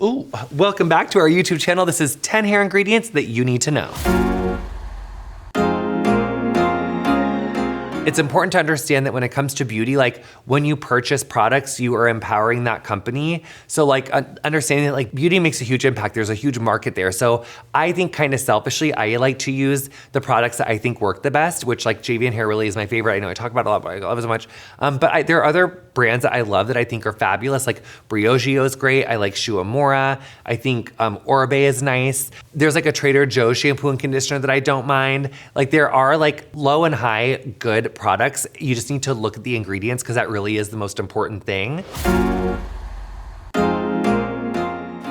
Ooh, welcome back to our YouTube channel. This is 10 hair ingredients that you need to know. It's important to understand that when it comes to beauty, like when you purchase products, you are empowering that company. So like understanding that like beauty makes a huge impact. There's a huge market there. So I think kind of selfishly, I like to use the products that I think work the best, which like JVN Hair really is my favorite. I know I talk about it a lot, but I love it so much. But there are other brands that I love that I think are fabulous. Like Briogeo is great. I like Shuamora. I think Oribe is nice. There's like a Trader Joe's shampoo and conditioner that I don't mind. Like there are like low and high good products. You just need to look at the ingredients because that really is the most important thing.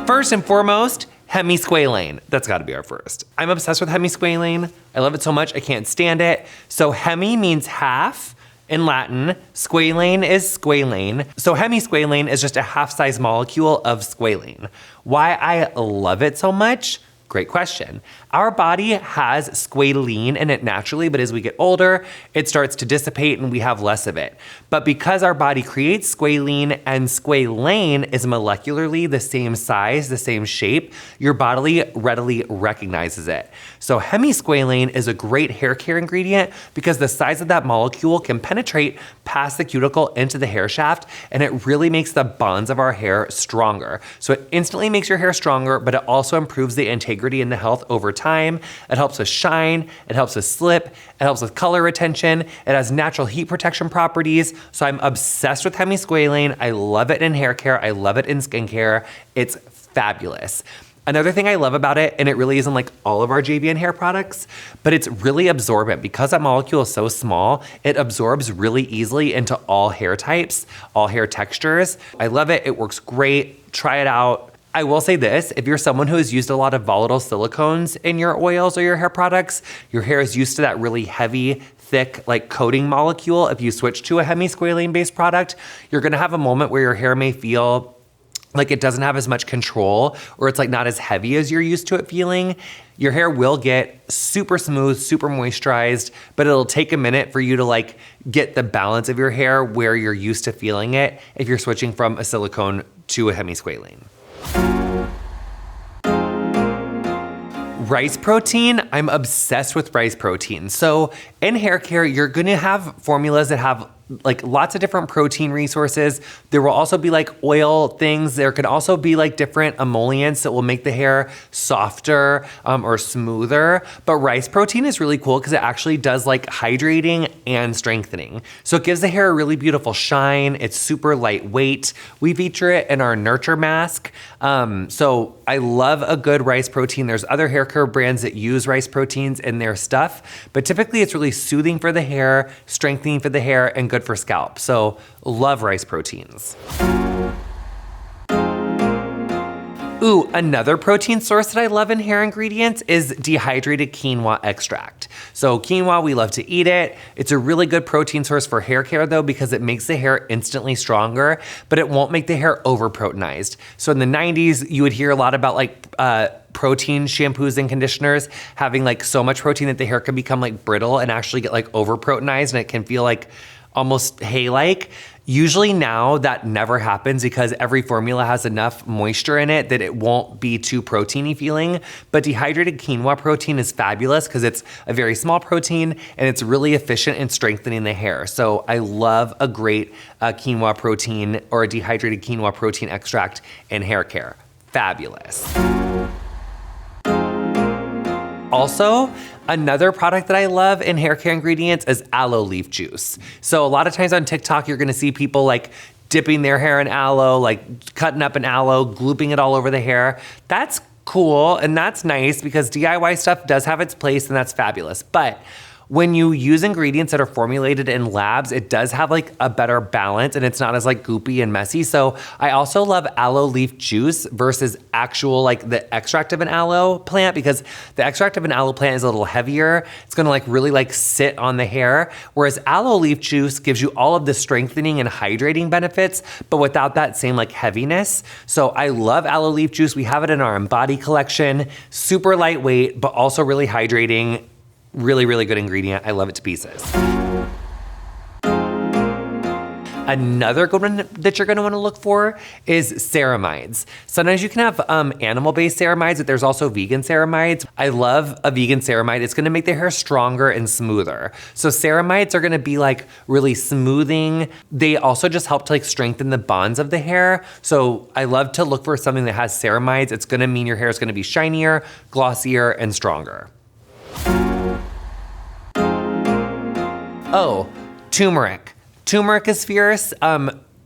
First and foremost, hemisqualane. That's gotta be our first. I'm obsessed with hemisqualane. I love it so much, I can't stand it. So hemi means half in Latin. Squalane is squalane. So hemisqualane is just a half-size molecule of squalane. Why I love it so much? Great question. Our body has squalene in it naturally, but as we get older, it starts to dissipate and we have less of it. But because our body creates squalene and squalane is molecularly the same size, the same shape, your body readily recognizes it. So hemisqualane is a great hair care ingredient because the size of that molecule can penetrate past the cuticle into the hair shaft, and it really makes the bonds of our hair stronger. So it instantly makes your hair stronger, but it also improves the integrity and the health over time. It helps us shine, it helps us slip, it helps with color retention, it has natural heat protection properties. So I'm obsessed with hemisqualane. I love it in hair care, I love it in skincare. It's fabulous. Another thing I love about it, and it really isn't like all of our JVN hair products, but it's really absorbent. Because that molecule is so small, it absorbs really easily into all hair types, all hair textures. I love it, it works great, try it out. I will say this, if you're someone who has used a lot of volatile silicones in your oils or your hair products, your hair is used to that really heavy, thick, like coating molecule. If you switch to a hemisqualane-based product, you're gonna have a moment where your hair may feel like it doesn't have as much control, or it's like not as heavy as you're used to it feeling. Your hair will get super smooth, super moisturized, but it'll take a minute for you to like get the balance of your hair where you're used to feeling it if you're switching from a silicone to a hemisqualane. Rice protein, I'm obsessed with rice protein. So in hair care, you're gonna have formulas that have like lots of different protein resources. There will also be like oil things. There could also be like different emollients that will make the hair softer or smoother. But rice protein is really cool because it actually does like hydrating and strengthening. So it gives the hair a really beautiful shine. It's super lightweight. We feature it in our Nurture Mask. So I love a good rice protein. There's other hair care brands that use rice proteins in their stuff, but typically it's really soothing for the hair, strengthening for the hair, and good for scalp. So love rice proteins. Ooh, another protein source that I love in hair ingredients is dehydrated quinoa extract. So quinoa, we love to eat it. It's a really good protein source for hair care though, because it makes the hair instantly stronger, but it won't make the hair over-proteinized. So in the 90s, you would hear a lot about like protein shampoos and conditioners having like so much protein that the hair can become like brittle and actually get like over-proteinized, and it can feel like almost hay-like. Usually now that never happens because every formula has enough moisture in it that it won't be too proteiny feeling. But dehydrated quinoa protein is fabulous because it's a very small protein and it's really efficient in strengthening the hair. So I love a great quinoa protein or a dehydrated quinoa protein extract in hair care. Fabulous. Also, another product that I love in hair care ingredients is aloe leaf juice. So a lot of times on TikTok, you're gonna see people like dipping their hair in aloe, like cutting up an aloe, glooping it all over the hair. That's cool and that's nice because DIY stuff does have its place and that's fabulous. But when you use ingredients that are formulated in labs, it does have like a better balance and it's not as like goopy and messy. So I also love aloe leaf juice versus actual like the extract of an aloe plant, because the extract of an aloe plant is a little heavier. It's gonna like really like sit on the hair. Whereas aloe leaf juice gives you all of the strengthening and hydrating benefits, but without that same like heaviness. So I love aloe leaf juice. We have it in our Embody collection. Super lightweight, but also really hydrating. Really, really good ingredient. I love it to pieces. Another good one that you're gonna wanna look for is ceramides. Sometimes you can have animal-based ceramides, but there's also vegan ceramides. I love a vegan ceramide. It's gonna make the hair stronger and smoother. So ceramides are gonna be like really smoothing. They also just help to like strengthen the bonds of the hair. So I love to look for something that has ceramides. It's gonna mean your hair is gonna be shinier, glossier, and stronger. Oh, turmeric. Turmeric is fierce,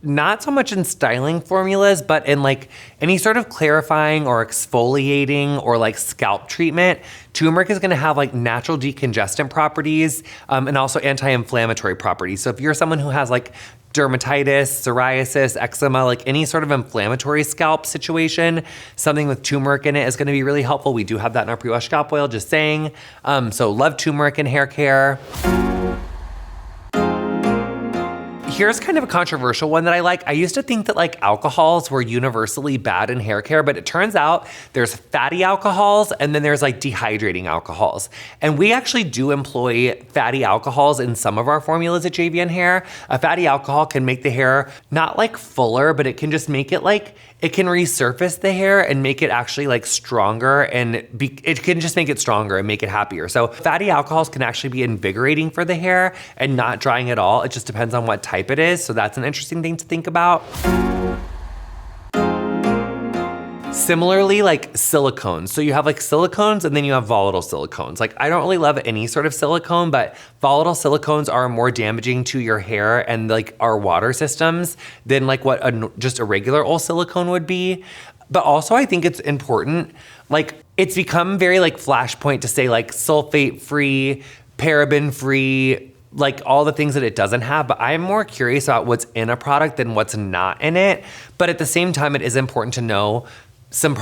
not so much in styling formulas, but in like any sort of clarifying or exfoliating or like scalp treatment. Turmeric is gonna have like natural decongestant properties and also anti-inflammatory properties. So if you're someone who has like dermatitis, psoriasis, eczema, like any sort of inflammatory scalp situation, something with turmeric in it is gonna be really helpful. We do have that in our pre-wash scalp oil, just saying. So love turmeric in hair care. Here's kind of a controversial one that I like. I used to think that like alcohols were universally bad in hair care, but it turns out there's fatty alcohols and then there's like dehydrating alcohols. And we actually do employ fatty alcohols in some of our formulas at JVN Hair. A fatty alcohol can make the hair not like fuller, but it can just make it like, it can resurface the hair and make it actually like stronger, and it can just make it stronger and make it happier. So fatty alcohols can actually be invigorating for the hair and not drying at all. It just depends on what type it is. So that's an interesting thing to think about. Similarly, like silicones. So you have like silicones and then you have volatile silicones. Like I don't really love any sort of silicone, but volatile silicones are more damaging to your hair and like our water systems than like what just a regular old silicone would be. But also I think it's important, like it's become very like flashpoint to say like sulfate free, paraben free, like all the things that it doesn't have, but I'm more curious about what's in a product than what's not in it. But at the same time, it is important to know some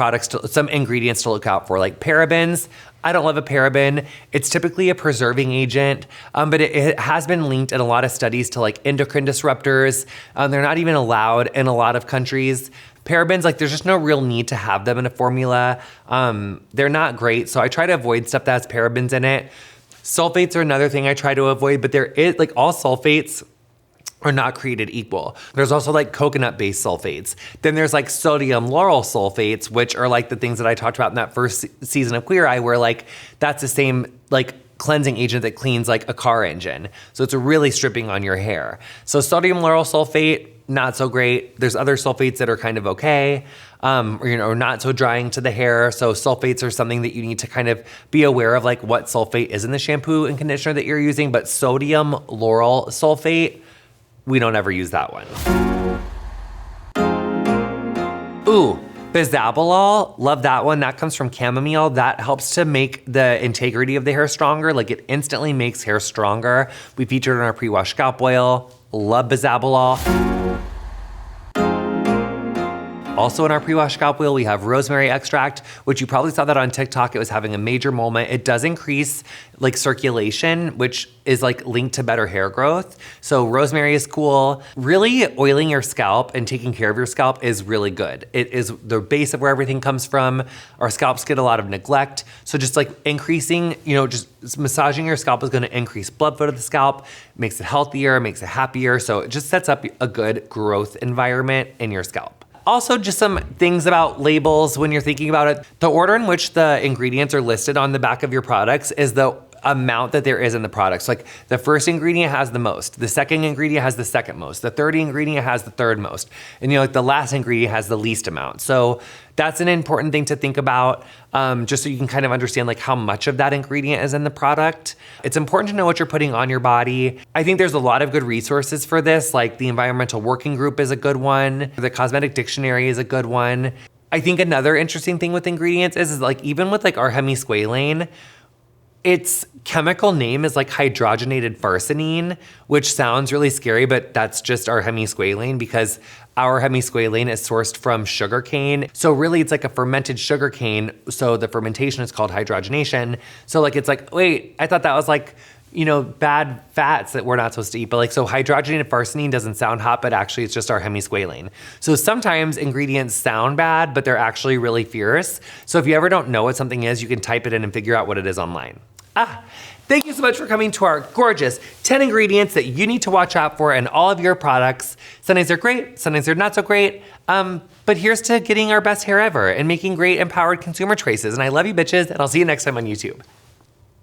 ingredients to look out for, like parabens. I don't love a paraben. It's typically a preserving agent, but it has been linked in a lot of studies to like endocrine disruptors. They're not even allowed in a lot of countries. Parabens, like there's just no real need to have them in a formula. They're not great, so I try to avoid stuff that has parabens in it. Sulfates are another thing I try to avoid, but there is like all sulfates are not created equal. There's also like coconut-based sulfates. Then there's like sodium lauryl sulfates, which are like the things that I talked about in that first season of Queer Eye, where like that's the same like cleansing agent that cleans like a car engine. So it's really stripping on your hair. So sodium lauryl sulfate, not so great. There's other sulfates that are kind of okay, or not so drying to the hair. So sulfates are something that you need to kind of be aware of, like what sulfate is in the shampoo and conditioner that you're using. But sodium lauryl sulfate, we don't ever use that one. Ooh, Bisabolol, love that one. That comes from chamomile. That helps to make the integrity of the hair stronger. Like it instantly makes hair stronger. We featured it in our pre-wash scalp oil. Love Bisabolol. Also in our pre-wash scalp oil, we have Rosemary Extract, which you probably saw that on TikTok. It was having a major moment. It does increase like circulation, which is like linked to better hair growth. So rosemary is cool. Really oiling your scalp and taking care of your scalp is really good. It is the base of where everything comes from. Our scalps get a lot of neglect. So just like increasing, just massaging your scalp is gonna increase blood flow to the scalp, makes it healthier, makes it happier. So it just sets up a good growth environment in your scalp. Also, just some things about labels when you're thinking about it. The order in which the ingredients are listed on the back of your products is the amount that there is in the products. Like the first ingredient has the most, the second ingredient has the second most, the third ingredient has the third most, and like the last ingredient has the least amount. So that's an important thing to think about, just so you can kind of understand like how much of that ingredient is in the product. It's important to know what you're putting on your body. I think there's a lot of good resources for this, like the Environmental Working Group is a good one. The Cosmetic Dictionary is a good one. I think another interesting thing with ingredients is like even with like our hemisqualane, its chemical name is like hydrogenated farcinin, which sounds really scary, but that's just our hemisqualane because our hemisqualane is sourced from sugarcane. So really it's like a fermented sugarcane. So the fermentation is called hydrogenation. So like, it's like, wait, I thought that was like, bad fats that we're not supposed to eat. But like, so hydrogenated farcinin doesn't sound hot, but actually it's just our hemisqualane. So sometimes ingredients sound bad, but they're actually really fierce. So if you ever don't know what something is, you can type it in and figure out what it is online. Thank you so much for coming to our gorgeous 10 ingredients that you need to watch out for in all of your products. Sometimes they're great, sometimes they're not so great. But here's to getting our best hair ever and making great empowered consumer choices. And I love you bitches, and I'll see you next time on YouTube.